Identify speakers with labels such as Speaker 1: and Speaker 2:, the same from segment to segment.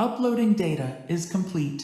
Speaker 1: Uploading data is complete.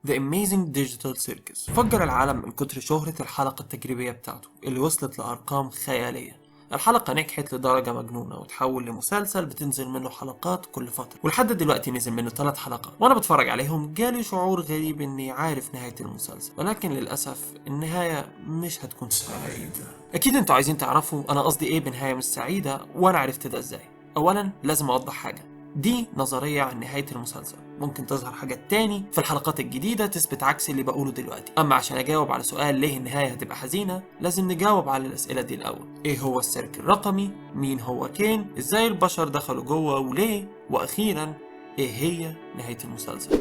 Speaker 2: The Amazing Digital Circus فجر العالم من كتر شهرة الحلقة التجريبية بتاعته اللي وصلت لأرقام خيالية. الحلقة نجحت لدرجة مجنونة وتحول لمسلسل بتنزل منه حلقات كل فترة، ولحد دلوقتي نزل منه 3 حلقات، وأنا بتفرج عليهم جالي شعور غريب إني عارف نهاية المسلسل، ولكن للأسف النهاية مش هتكون سعيدة. أكيد أنتوا عايزين تعرفوا أنا قصدي إيه بنهاية مش سعيدة، وأنا عرفت ده إزاي. أولا لازم أوضح حاجة، دي نظرية عن نهاية المسلسل، ممكن تظهر حاجات تاني في الحلقات الجديدة تثبت عكس اللي بقوله دلوقتي. أما عشان أجاوب على سؤال ليه النهاية هتبقى حزينة، لازم نجاوب على الأسئلة دي الأول. إيه هو السيرك الرقمي؟ مين هو كين؟ إزاي البشر دخلوا جوه وليه؟ وأخيرا إيه هي نهاية المسلسل؟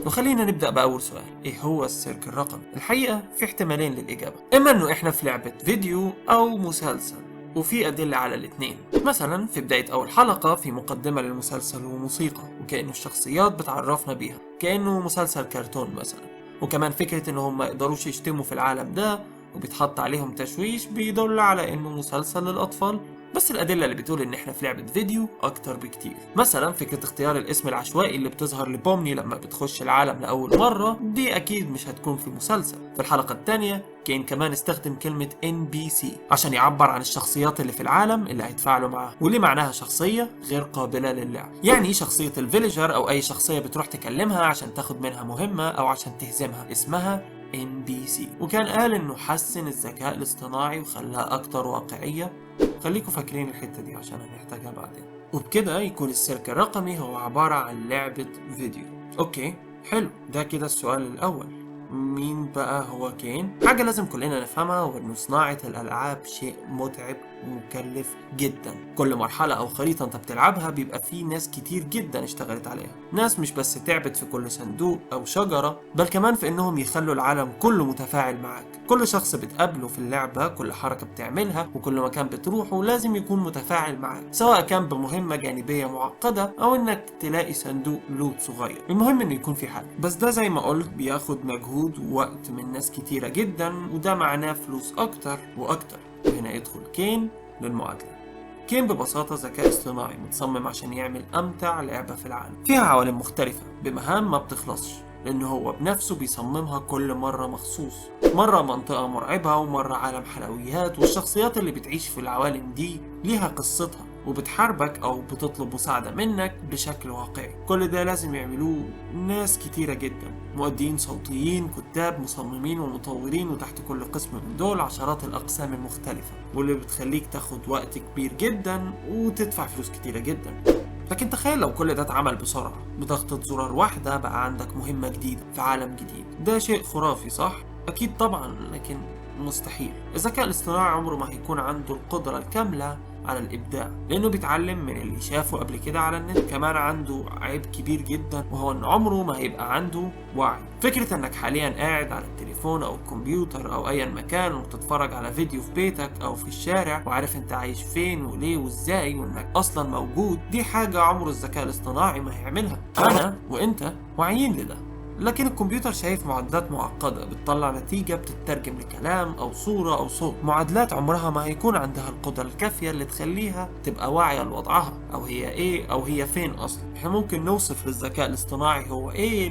Speaker 2: وخلينا نبدأ بأول سؤال، إيه هو السيرك الرقمي؟ الحقيقة في احتمالين للإجابة، إما إنه إحنا في لعبة فيديو أو مسلسل، وفي أدلة على الاثنين. مثلا في بداية أول حلقة في مقدمة للمسلسل وموسيقى، وكأنه الشخصيات بتعرفنا بيها كأنه مسلسل كرتون مثلا. وكمان فكرة إنهم ما يقدروش يشتموا في العالم ده وبيتحط عليهم تشويش بيدل على إنه مسلسل للأطفال. بس الأدلة اللي بتقول إن إحنا في لعبة فيديو أكتر بكتير. مثلا فكرة اختيار الاسم العشوائي اللي بتظهر لبومني لما بتخش العالم لأول مرة، دي أكيد مش هتكون في مسلسل. في الحلقة الثانية كين كمان استخدم كلمة NPC عشان يعبر عن الشخصيات اللي في العالم اللي هيتفاعلوا معاه، واللي معناها شخصية غير قابلة للعب. يعني شخصية الفيليجر أو أي شخصية بتروح تكلمها عشان تاخد منها مهمة أو عشان تهزمها اسمها NPC. وكان قال إنه حسن الذكاء الاصطناعي وخلاها أكتر واقعية. خليكم فاكرين الحتة دي عشان هنحتاجها بعدين. وبكده يكون السيرك الرقمي هو عبارة عن لعبة فيديو. أوكي حلو، ده كده السؤال الأول، مين بقى هو كين؟ حاجة لازم كلنا نفهمها هو إنه صناعة الألعاب شيء متعب ومكلف جدا. كل مرحلة أو خريطة أنت بتلعبها بيبقى فيه ناس كتير جدا اشتغلت عليها، ناس مش بس تعبت في كل صندوق أو شجرة، بل كمان في إنهم يخلوا العالم كله متفاعل معاك. كل شخص بتقابله في اللعبة، كل حركة بتعملها، وكل مكان بتروحه لازم يكون متفاعل معاك، سواء كان بمهمة جانبية معقدة أو إنك تلاقي صندوق لوت صغير. المهم إنه يكون في حل، بس ده زي ما قلت بياخد مجهود ووقت من ناس كتيرة جدا، وده معناه فلوس أكتر وأكتر. وهنا يدخل كين للمعادلة. كين ببساطة ذكاء اصطناعي متصمم عشان يعمل أمتع لعبة في العالم، فيها عوالم مختلفة بمهام ما بتخلصش، لأنه هو بنفسه بيصممها كل مرة مخصوص. مرة منطقة مرعبة، ومرة عالم حلويات، والشخصيات اللي بتعيش في العوالم دي ليها قصتها وبتحاربك أو بتطلب مساعدة منك بشكل واقعي. كل ده لازم يعملوه ناس كتيرة جدا، مؤدين صوتيين، كتاب، مصممين، ومطورين، وتحت كل قسم من دول عشرات الأقسام المختلفة، واللي بتخليك تاخد وقت كبير جدا وتدفع فلوس كتيرة جدا. لكن تخيل لو كل ده اتعمل بسرعة، بضغطة زرار واحدة بقى عندك مهمة جديدة في عالم جديد. ده شيء خرافي صح؟ أكيد طبعا، لكن مستحيل. الذكاء الاصطناعي عمره ما هيكون عنده القدرة الكاملة على الإبداع، لأنه بيتعلم من اللي شافه قبل كده على النت. كمان عنده عيب كبير جدا، وهو إن عمره ما هيبقى عنده وعي. فكرة إنك حاليا قاعد على التليفون أو الكمبيوتر أو أي مكان وبتتفرج على فيديو في بيتك أو في الشارع وعارف أنت عايش فين وليه وإزاي وإنك أصلا موجود، دي حاجة عمر الذكاء الاصطناعي ما هيعملها. أنا وإنت واعيين لده، لكن الكمبيوتر شايف معادلات معقدة بتطلع نتيجة بتترجم لكلام أو صورة أو صوت. معادلات عمرها ما هيكون عندها القدرة الكافية اللي تخليها تبقى واعية لوضعها أو هي إيه أو هي فين أصلا. إحنا ممكن نوصف للذكاء الاصطناعي هو إيه،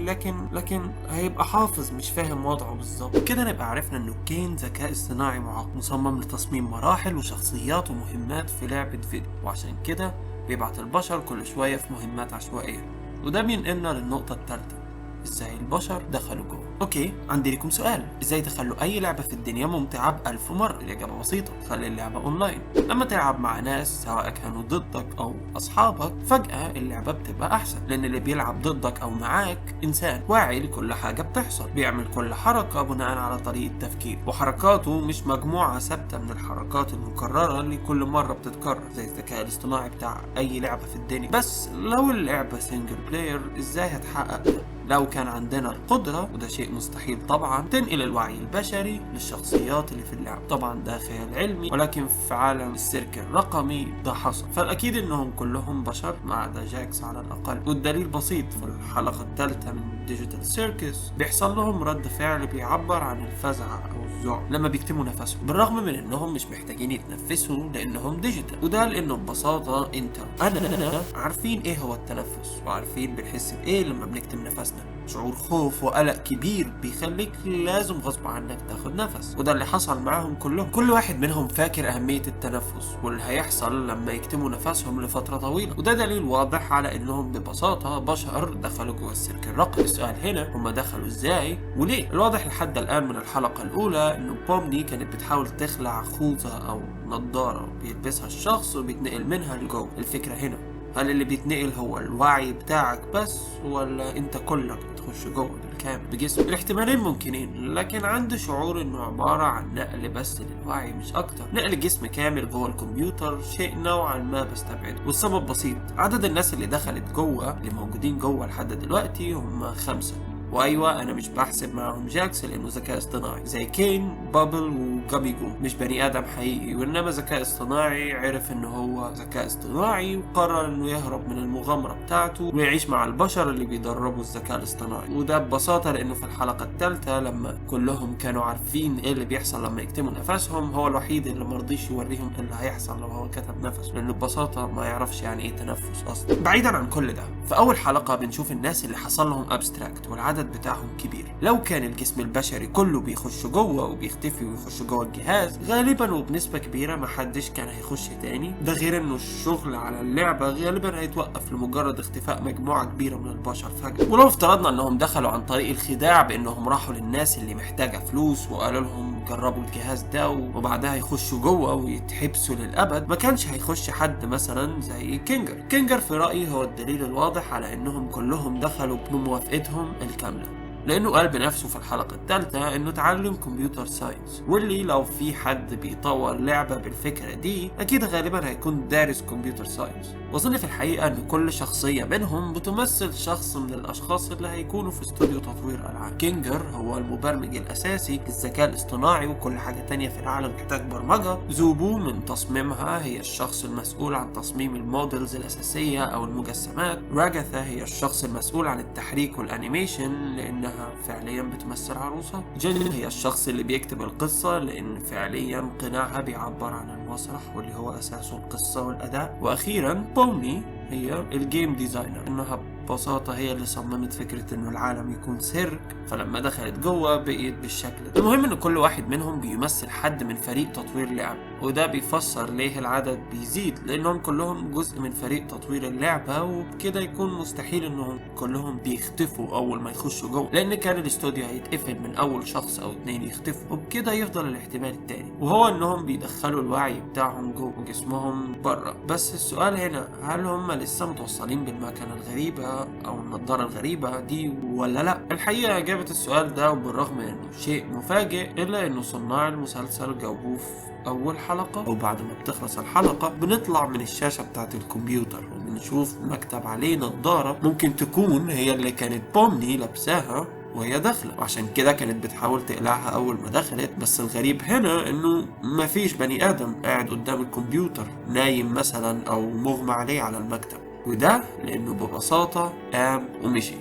Speaker 2: لكن هيبقى حافظ مش فاهم وضعه بالظبط. كده نبقى عرفنا إنه كين ذكاء اصطناعي معقد مصمم لتصميم مراحل وشخصيات ومهمات في لعبة فيديو، وعشان كده بيبعت البشر كل شوية في مهمات عشوائية. وده بينقلنا للنقطة الثالثة، ازاي البشر دخلوا جوه. اوكي، عندي لكم سؤال، ازاي تخلوا اي لعبة في الدنيا ممتعة ب1000 مرة؟ الإجابة بسيطة، خلي اللعبة اونلاين. لما تلعب مع ناس سواء كانوا ضدك او اصحابك، فجأة اللعبة بتبقى احسن، لان اللي بيلعب ضدك او معاك انسان واعي لكل حاجة بتحصل، بيعمل كل حركة بناء على طريقة تفكير، وحركاته مش مجموعة ثابتة من الحركات المكررة اللي كل مرة بتتكرر زي الذكاء الاصطناعي بتاع اي لعبة في الدنيا. بس لو اللعبة سنجل بلاير، ازاي هتحقق ده؟ لو كان عندنا القدرة، وده شيء مستحيل طبعا، تنقل الوعي البشري للشخصيات اللي في اللعبة. طبعا ده خيال علمي، ولكن في عالم السيرك الرقمي ده حصل، فالأكيد إنهم كلهم بشر ما عدا جاكس على الأقل. والدليل بسيط، في الحلقة الثالثة من ديجيتال سيركس بيحصل لهم رد فعل بيعبر عن الفزع أو الذعر لما بيكتموا نفسهم، بالرغم من انهم مش محتاجين يتنفسوا لانهم ديجيتال. وده لانه ببساطه انت انا عارفين ايه هو التنفس، وعارفين بنحس بايه لما بنكتم نفسنا. شعور خوف وقلق كبير بيخليك لازم غصب عنك تاخد نفس، وده اللي حصل معاهم كلهم. كل واحد منهم فاكر أهمية التنفس واللي هيحصل لما يكتموا نفسهم لفترة طويلة، وده دليل واضح على انهم ببساطة بشر دخلوا جوه السلك الرقمي. السؤال هنا هم دخلوا ازاي وليه؟ الواضح لحد الآن من الحلقة الأولى انه بومني كانت بتحاول تخلع خوذة أو نظارة بيلبسها الشخص وبيتنقل منها لجوه. الفكرة هنا هل اللي بيتنقل هو الوعي بتاعك بس، ولا انت كلك بتخش جوه بالكامل بجسم؟ الاحتمالين ممكنين، لكن عندي شعور انه عبارة عن نقل بس للوعي مش اكتر. نقل جسم كامل جوه الكمبيوتر شيء نوعا ما بستبعده، والسبب بسيط. عدد الناس اللي دخلت جوه اللي موجودين جوه لحد دلوقتي هم 5، وايوه انا مش بحسب معاهم جاكس لانه ذكاء اصطناعي زي كين، بابل وجاميجو، مش بني ادم حقيقي، وانما ذكاء اصطناعي عرف انه هو ذكاء اصطناعي وقرر انه يهرب من المغامره بتاعته ويعيش مع البشر اللي بيدربوا الذكاء الاصطناعي. وده ببساطه لانه في الحلقه الثالثه لما كلهم كانوا عارفين ايه اللي بيحصل لما يكتموا نفسهم، هو الوحيد اللي مرضيش يوريهم ايه اللي هيحصل لو هو كتب نفسه، لانه ببساطه ما يعرفش يعني ايه تنفس اصلا. بعيدا عن كل ده، في اول حلقه بنشوف الناس اللي حصل لهم ابستراكت والعدد بتاعهم كبير. لو كان الجسم البشري كله بيخش جوه وبيختفي ويخش جوه الجهاز، غالبا وبنسبة كبيرة محدش كان هيخش تاني. ده غير انه الشغل على اللعبة غالبا هيتوقف لمجرد اختفاء مجموعة كبيرة من البشر فجأة. ولو افترضنا انهم دخلوا عن طريق الخداع بانهم راحوا للناس اللي محتاجة فلوس وقالوا لهم جربوا الجهاز ده وبعدها يخشوا جوه ويتحبسوا للأبد، ما كانش هيخش حد مثلا زي كينجر. كينجر في رأيي هو الدليل الواضح على انهم كلهم دخلوا بموافقتهم الكاملة، لانه قال بنفسه في الحلقة الثالثة انه اتعلم كمبيوتر ساينس، واللي لو في حد بيطور لعبة بالفكرة دي اكيد غالبا هيكون دارس كمبيوتر ساينس. واظن في الحقيقة ان كل شخصية منهم بتمثل شخص من الاشخاص اللي هيكونوا في استوديو تطوير العاب. كينجر هو المبرمج الاساسي للذكاء الاصطناعي وكل حاجة تانية في العالم تحتاج برمجة. زوبو من تصميمها هي الشخص المسؤول عن تصميم المودلز الاساسية او المجسمات. راجاثا هي الشخص المسؤول عن التحريك والانيميشن لانها فعليا بتمثل عروسة. جين هي الشخص اللي بيكتب القصة لان فعليا قناعها بيعبر عن المسرح واللي هو اساسه القصة والاداء. واخيرا بومني هي الجيم ديزاينر، انها ببساطة هي اللي صممت فكرة انه العالم يكون سيرك، فلما دخلت جوه بقيت بالشكل ده. المهم ان كل واحد منهم بيمثل حد من فريق تطوير لعب، وده بيفسر ليه العدد بيزيد، لانهم كلهم جزء من فريق تطوير اللعبة، وبكده يكون مستحيل انهم كلهم بيختفوا اول ما يخشوا جوه، لان كان الاستوديو هيتقفل من اول شخص او 2 يختفوا، وبكده يفضل الاحتمال التاني وهو انهم بيدخلوا الوعي بتاعهم جوه جسمهم بره. بس السؤال هنا، هل هم لسه متوصلين بالمكنة الغريبة او النظارة الغريبة دي ولا لا؟ الحقيقة اجابة السؤال ده وبالرغم من انه شيء مفاجئ الا انه صناع المسلسل جاوبوه في اول حلقة، وبعد ما بتخلص الحلقة بنطلع من الشاشة بتاعت الكمبيوتر وبنشوف مكتب عليه نظارة ممكن تكون هي اللي كانت بومني لابساها وهي داخلة، وعشان كده كانت بتحاول تقلعها أول ما دخلت. بس الغريب هنا إنه مفيش بني آدم قاعد قدام الكمبيوتر نايم مثلا أو مغمى عليه على المكتب، وده لأنه ببساطة قام ومشي،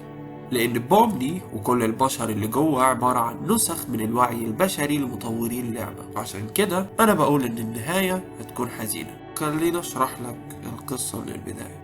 Speaker 2: لأن بومني وكل البشر اللي جوه عبارة عن نسخ من الوعي البشري لمطورين اللعبة. وعشان كده أنا بقول إن النهاية هتكون حزينة. خلينا أشرح لك القصة من البداية.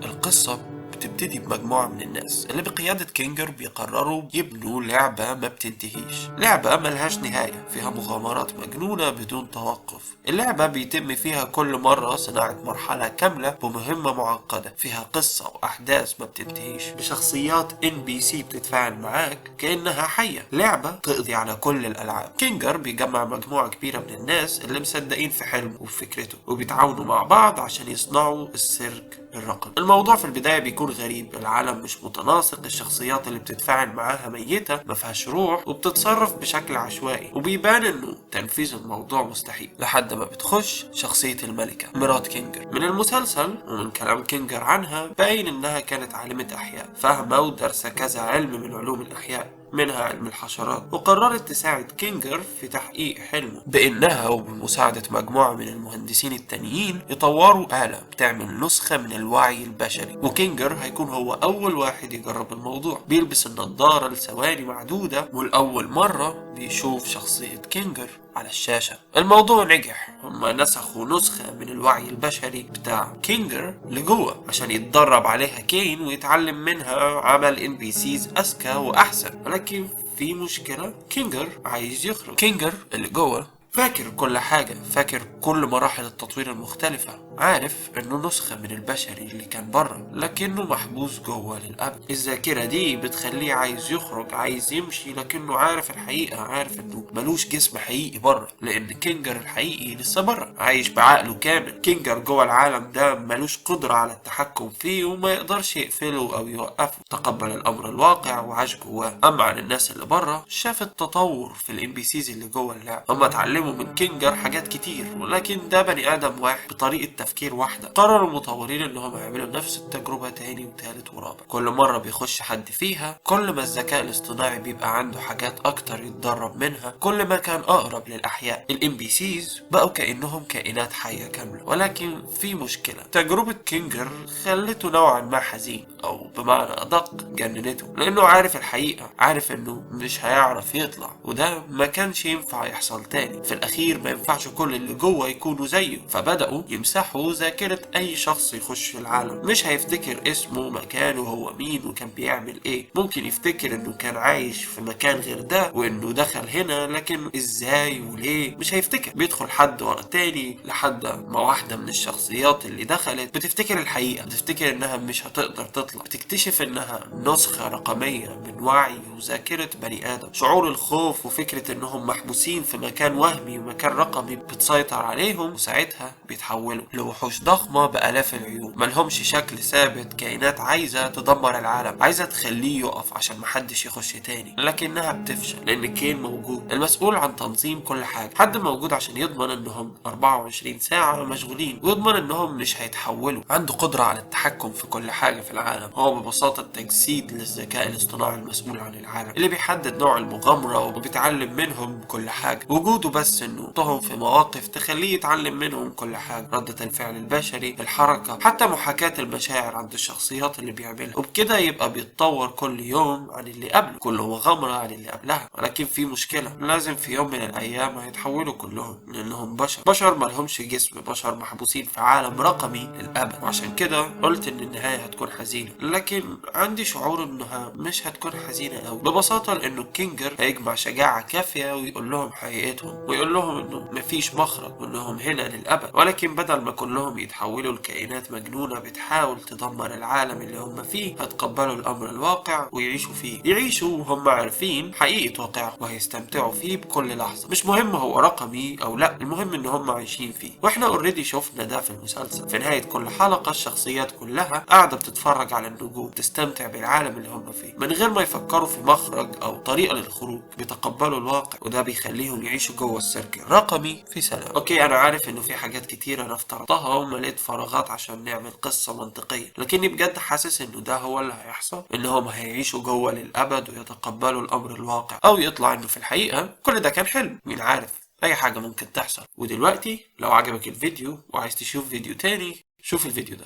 Speaker 2: القصة بتبتدي بمجموعة من الناس اللي بقيادة كينجر بيقرروا يبنوا لعبة ما بتنتهيش، لعبة ملهاش نهاية فيها مغامرات مجنونة بدون توقف. اللعبة بيتم فيها كل مرة صناعة مرحلة كاملة بمهمة معقدة فيها قصة وأحداث ما بتنتهيش بشخصيات NPC بتتفاعل معاك كأنها حية. لعبة تقضي على كل الألعاب. كينجر بيجمع مجموعة كبيرة من الناس اللي مصدقين في حلمه وفكرته وبيتعاونوا مع بعض عشان يصنعوا السيرك الرقمي. الموضوع في البداية بيكون غريب، العالم مش متناسق، الشخصيات اللي بتتفاعل معاها ميتة ما فيهاش روح وبتتصرف بشكل عشوائي، وبيبان انه تنفيذ الموضوع مستحيل لحد ما بتخش شخصية الملكة مرات كينجر. من المسلسل ومن كلام كينجر عنها باين انها كانت عالمة احياء فاهمة ودارسة كذا علم من علوم الاحياء، منها علم الحشرات، وقررت تساعد كينجر في تحقيق حلمه بإنها وبمساعدة مجموعة من المهندسين التانيين يطوروا آلة بتعمل نسخة من الوعي البشري. وكينجر هيكون هو أول واحد يجرب الموضوع، بيلبس النضارة لثواني معدودة والأول مرة بيشوف شخصية كينجر على الشاشة. الموضوع نجح، هما نسخوا نسخة من الوعي البشري بتاع كينجر لجوه عشان يتدرب عليها كين ويتعلم منها عمل NPCs أذكى وأحسن. ولكن في مشكلة، كينجر عايز يخرج. كينجر اللي جوه فاكر كل حاجة، فاكر كل مراحل التطوير المختلفة، عارف انه نسخة من البشري اللي كان بره لكنه محبوس جوه للأبد. الذاكرة دي بتخليه عايز يخرج، عايز يمشي، لكنه عارف الحقيقة، عارف انه ملوش جسم حقيقي بره، لان كينجر الحقيقي لسه بره عايش بعقله كامل. كينجر جوه العالم ده ملوش قدرة على التحكم فيه وما يقدرش يقفله او يوقفه. تقبل الامر الواقع وعاش جواه. اما عن الناس اللي بره، شاف التطور في NPCs اللي جوه اللعب. هم اتعلموا من كينجر حاجات كتير، ولكن ده بني ادم واحد بطريقة تفكير واحدة. قرروا المطورين انهم يعملوا نفس التجربة تاني وتالت ورابع. كل مرة بيخش حد فيها، كل ما الذكاء الاصطناعي بيبقى عنده حاجات اكتر يتدرب منها، كل ما كان اقرب للاحياء. NPCs بقوا كأنهم كائنات حية كاملة. ولكن في مشكلة، تجربة كينجر خلته نوعا ما حزين، او بمعنى ادق جننته، لانه عارف الحقيقة، عارف انه مش هيعرف يطلع، وده ما كانش ينفع يحصل تاني. في الاخير ما ينفعش كل اللي جوه يكونوا زيه، فبدأوا يمسحوا ذاكرة اي شخص يخش في العالم. مش هيفتكر اسمه، مكانه، هو مين وكان بيعمل ايه. ممكن يفتكر انه كان عايش في مكان غير ده وانه دخل هنا، لكن ازاي وليه مش هيفتكر. بيدخل حد ورا التاني لحد ما واحدة من الشخصيات اللي دخلت بتفتكر الحقيقة، بتفتكر انها مش هتقدر تطلع، بتكتشف انها نسخة رقمية من وعي وذاكرة بني ادم. شعور الخوف وفكرة انهم محبوسين في مكان وهمي ومكان رقمي بتسيطر عليهم، وساعتها بيتحولوا لوحوش ضخمة بآلاف العيون، ملهمش شكل ثابت، كائنات عايزة تدمر العالم، عايزة تخليه يقف عشان محدش يخش تاني. لكنها بتفشل لأن كين موجود، المسؤول عن تنظيم كل حاجة. حد موجود عشان يضمن انهم 24 ساعة مشغولين، ويضمن انهم مش هيتحولوا. عنده قدرة على التحكم في كل حاجة في العالم. هو ببساطة التجسيد للذكاء الاصطناعي المسؤول عن العالم، اللي بيحدد نوع المغامرة وبيتعلم منهم كل حاجة. وجوده بس انه يحطهم في مواقف تخليه يتعلم منهم كل حاجة، ردة الفعل البشري، الحركة، حتى محاكاة المشاعر عند الشخصيات اللي بيعملها. وبكده يبقى بيتطور كل يوم عن اللي قبله، كل مغامرة عن اللي قبلها. ولكن في مشكلة، لازم في يوم من الأيام هيتحولوا كلهم، لأنهم بشر مالهمش جسم، بشر محبوسين في عالم رقمي للأبد. وعشان كده قلت إن النهاية هتكون حزينة، لكن عندي شعور إنها مش هتكون حزينة أوي. ببساطة لأنه كينجر هيجمع شجاعة كافية ويقول لهم حقيقتهم، ويقول لهم إنه مفيش مخرج وإنهم هنا للأبد. ولكن بدل ما كلهم يتحولوا لكائنات مجنونة بتحاول تدمر العالم اللي هم فيه، هتقبلوا الأمر الواقع ويعيشوا فيه، يعيشوا وهم عارفين حقيقة واقعهم، وهيستمتعوا فيه بكل لحظة. مش مهم هو رقمي أو لا، المهم إن هم عايشين فيه. وإحنا اوريدي شفنا ده في المسلسل. في نهاية كل حلقة الشخصيات كلها قاعدة بتتفرج على النجوم، تستمتع بالعالم اللي هم فيه من غير ما يفكروا في مخرج أو طريقة للخروج. بيتقبلوا الواقع، وده بيخليهم يعيشوا جوه السيرك الرقمي في سلام. اوكي، انا عارف انه في حاجات كتيرة انا افترضتها ومليت فراغات عشان نعمل قصة منطقية، لكني بجد حاسس انه ده هو اللي هيحصل، انهم هيعيشوا جوه للابد ويتقبلوا الامر الواقع، او يطلع انه في الحقيقة كل ده كان حلم، مين عارف، اي حاجة ممكن تحصل. ودلوقتي لو عجبك الفيديو وعايز تشوف فيديو تاني، شوف الفيديو ده.